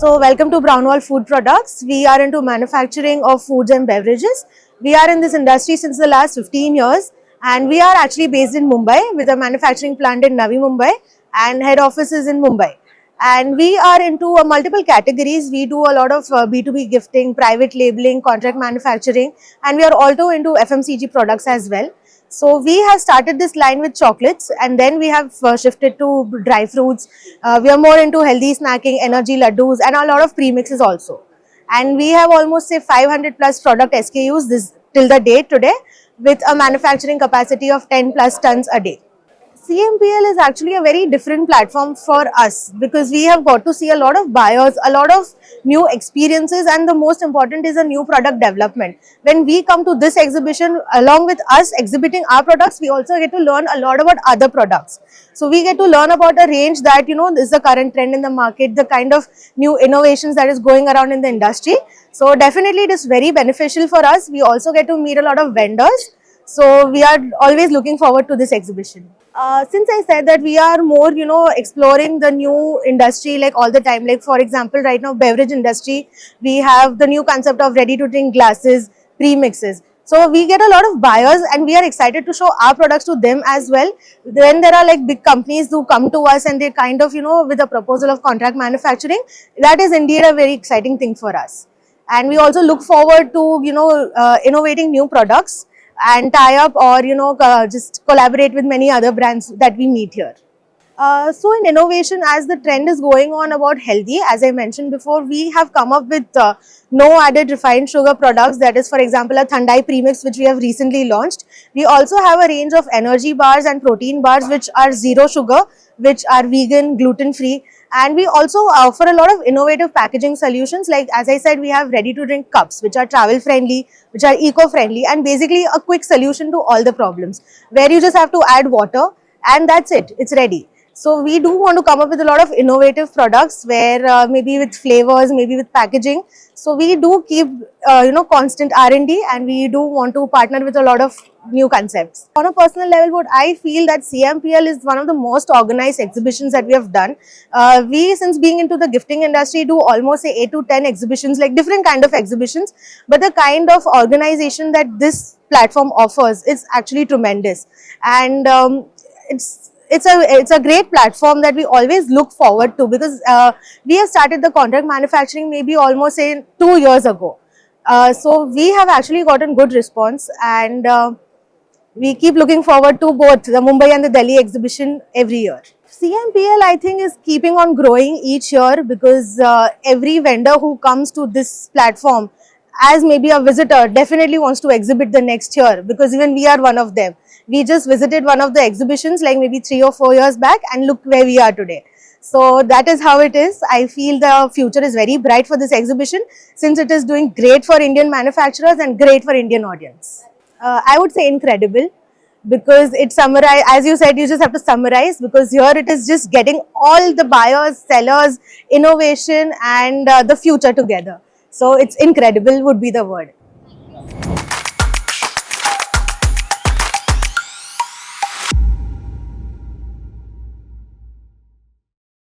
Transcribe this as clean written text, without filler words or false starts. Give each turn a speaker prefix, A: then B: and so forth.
A: So welcome to Brownwall Food Products. We are into manufacturing of foods and beverages. We are in this industry since the last 15 years and we are actually based in Mumbai with a manufacturing plant in Navi Mumbai and head office is in Mumbai. And we are into multiple categories. We do a lot of B2B gifting, private labeling, contract manufacturing, and we are also into FMCG products as well. So we have started this line with chocolates and then we have shifted to dry fruits. We are more into healthy snacking, energy laddus and a lot of premixes also. And we have almost say 500 plus product SKUs till the date today with a manufacturing capacity of 10 plus tons a day. CMPL is actually a very different platform for us because we have got to see a lot of buyers, a lot of new experiences, and the most important is a new product development. When we come to this exhibition, along with us exhibiting our products, we also get to learn a lot about other products. So we get to learn about a range that, is the current trend in the market, the kind of new innovations that is going around in the industry. So definitely it is very beneficial for us. We also get to meet a lot of vendors. So we are always looking forward to this exhibition. Since I said that we are more, exploring the new industry like all the time, like for example, right now beverage industry, we have the new concept of ready to drink glasses, premixes. So we get a lot of buyers and we are excited to show our products to them as well. Then there are like big companies who come to us and they kind of, with a proposal of contract manufacturing. That is indeed a very exciting thing for us. And we also look forward to, innovating new products and tie up or just collaborate with many other brands that we meet here. So in innovation, as the trend is going on about healthy, as I mentioned before, we have come up with no added refined sugar products. That is, for example, a Thandai premix which we have recently launched. We also have a range of energy bars and protein bars which are zero sugar, which are vegan, gluten free. And we also offer a lot of innovative packaging solutions. Like as I said, we have ready to drink cups which are travel friendly, which are eco friendly, and basically a quick solution to all the problems where you just have to add water and that's it, it's ready. So we do want to come up with a lot of innovative products where maybe with flavors, maybe with packaging. So we do keep constant R&D and we do want to partner with a lot of new concepts. On a personal level, what I feel that CMPL is one of the most organized exhibitions that we have done. We, since being into the gifting industry, do almost say 8 to 10 exhibitions, like different kind of exhibitions. But the kind of organization that this platform offers is actually tremendous. And it's a great platform that we always look forward to because we have started the contract manufacturing maybe almost say 2 years ago. So we have actually gotten good response and we keep looking forward to both the Mumbai and the Delhi exhibition every year. CMPL I think is keeping on growing each year because every vendor who comes to this platform as maybe a visitor definitely wants to exhibit the next year because even we are one of them. We just visited one of the exhibitions like maybe 3 or 4 years back and look where we are today. So that is how it is. I feel the future is very bright for this exhibition since it is doing great for Indian manufacturers and great for Indian audience. I would say incredible because it summarizes, as you said, you just have to summarize because here it is just getting all the buyers, sellers, innovation and the future together. So it's incredible would be the word.